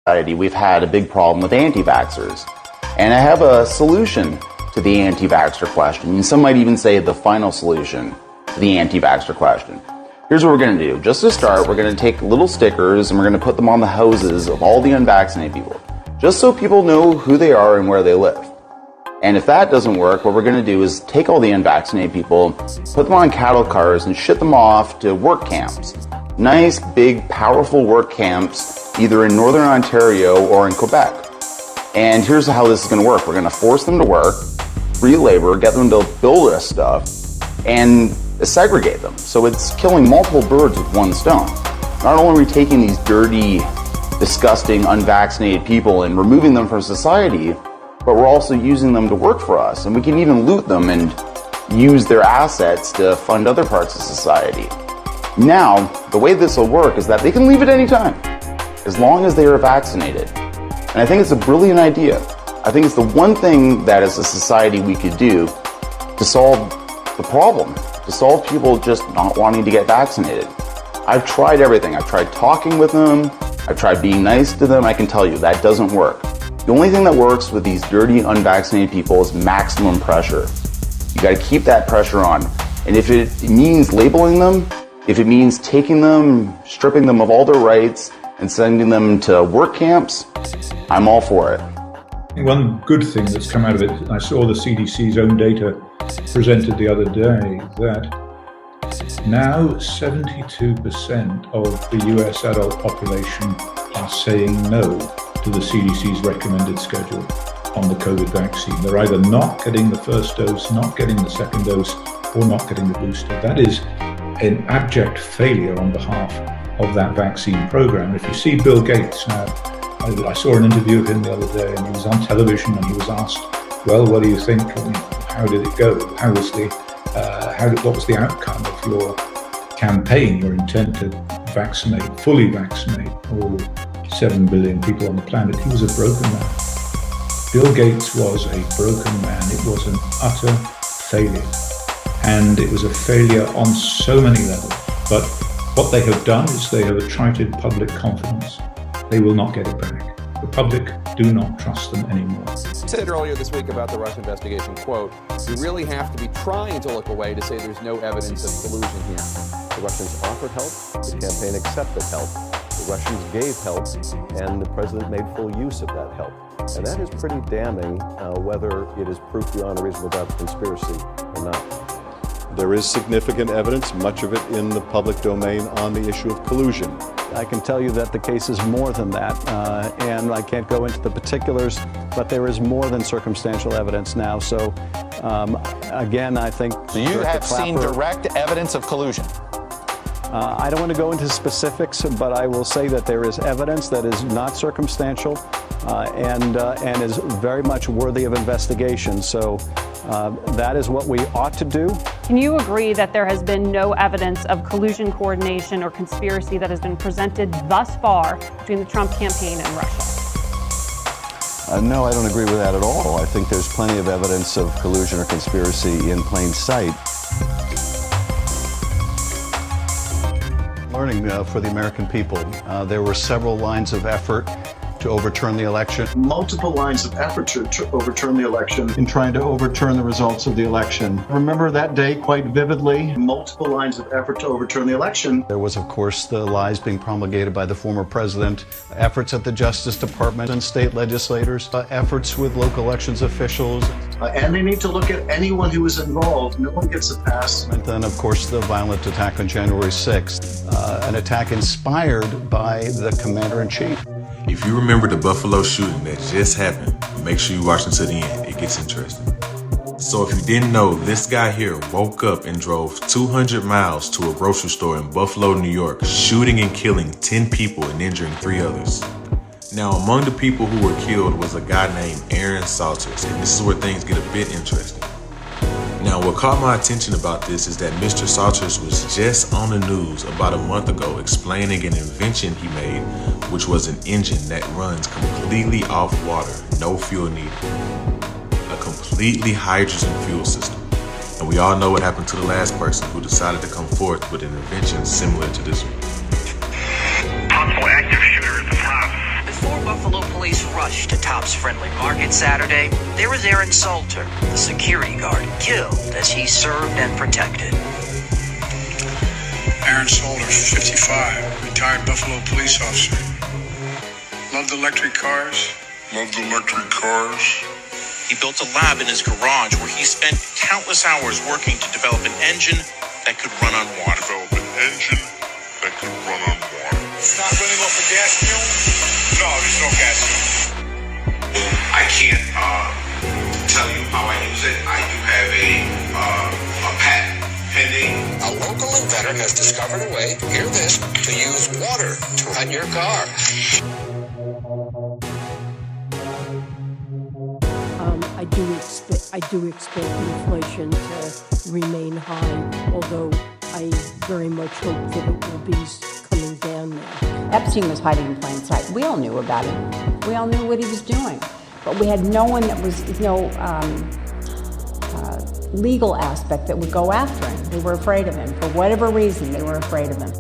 society, we've had a big problem with anti-vaxxers. And I have a solution to the anti-vaxxer question. And some might even say the final solution to the anti-vaxxer question. Here's what we're going to do. Just to start, we're going to take little stickers and we're going to put them on the houses of all the unvaccinated people, just so people know who they are and where they live. And if that doesn't work, what we're going to do is take all the unvaccinated people, put them on cattle cars and ship them off to work camps. Nice, big, powerful work camps, either in Northern Ontario or in Quebec. And here's how this is going to work. We're going to force them to work, free labor, get them to build this stuff, and segregate them. So it's killing multiple birds with one stone. Not only are we taking these dirty, disgusting, unvaccinated people and removing them from society, but we're also using them to work for us. And we can even loot them and use their assets to fund other parts of society. Now, the way this will work is that they can leave at any time, as long as they are vaccinated. And I think it's a brilliant idea. I think it's the one thing that as a society we could do to solve the problem, to solve people just not wanting to get vaccinated. I've tried everything. I've tried talking with them. I've tried being nice to them. I can tell you that doesn't work. The only thing that works with these dirty, unvaccinated people is maximum pressure. You got to keep that pressure on. And if it means labeling them, if it means taking them, stripping them of all their rights, and sending them to work camps, I'm all for it. One good thing that's come out of it, I saw the CDC's own data presented the other day, that now 72% of the US adult population are saying no to the CDC's recommended schedule on the COVID vaccine. They're either not getting the first dose, not getting the second dose, or not getting the booster. That is an abject failure on behalf of that vaccine program. If you see Bill Gates now, I saw an interview of him the other day and he was on television and he was asked, well, what do you think? How did it go? What was the outcome of your campaign, your intent to vaccinate, fully vaccinate all 7 billion people on the planet? He was a broken man. Bill Gates was a broken man. It was an utter failure. And it was a failure on so many levels. But what they have done is they have attrited public confidence. They will not get it back. The public do not trust them anymore. I said earlier this week about the Russia investigation, quote, "We really have to be trying to look away to say there's no evidence of collusion here." The Russians offered help, the campaign accepted help, the Russians gave help, and the president made full use of that help. And that is pretty damning, whether it is proof beyond a reasonable doubt of conspiracy or not. There is significant evidence, much of it in the public domain, on the issue of collusion. I can tell you that the case is more than that, and I can't go into the particulars, but there is more than circumstantial evidence now. So, again, I think... So you have seen direct evidence of collusion? I don't want to go into specifics, but I will say that there is evidence that is not circumstantial and is very much worthy of investigation. So that is what we ought to do. Can you agree that there has been no evidence of collusion, coordination, or conspiracy that has been presented thus far between the Trump campaign and Russia? No, I don't agree with that at all. I think there's plenty of evidence of collusion or conspiracy in plain sight. Learning for the American people. There were several lines of effort to overturn the election. Multiple lines of effort to overturn the election. In trying to overturn the results of the election. Remember that day quite vividly. Multiple lines of effort to overturn the election. There was, of course, the lies being promulgated by the former president, efforts at the Justice Department and state legislators, efforts with local elections officials. And they need to look at anyone who was involved. No one gets a pass. And then, of course, the violent attack on January 6th, an attack inspired by the commander-in-chief. If you remember the Buffalo shooting that just happened, make sure you watch until the end. It gets interesting. So if you didn't know, this guy here woke up and drove 200 miles to a grocery store in Buffalo, New York, shooting and killing 10 people and injuring 3 others. Now, among the people who were killed was a guy named Aaron Salters, and this is where things get a bit interesting. Now, what caught my attention about this is that Mr. Salters was just on the news about a month ago explaining an invention he made, which was an engine that runs completely off water, no fuel needed. A completely hydrogen fuel system. And we all know what happened to the last person who decided to come forth with an invention similar to this one. Possible active shooter at the top. This Before Buffalo police rushed to Tops Friendly Market Saturday, there was Aaron Salter, the security guard, killed as he served and protected. Aaron Salter, 55, retired Buffalo police officer. Loved electric cars. He built a lab in his garage where he spent countless hours working to develop an engine that could run on water. It's not running off a gas fuel? No, there's no gas fuel. I can't tell you how I use it. I do have a patent pending. A local inventor has discovered a way, hear this, to use water to run your car. I do expect inflation to remain high, although I very much hope that it will be coming down now. Epstein was hiding in plain sight. We all knew about him. We all knew what he was doing. But we had no one that was, legal aspect that would go after him. They were afraid of him. For whatever reason, they were afraid of him.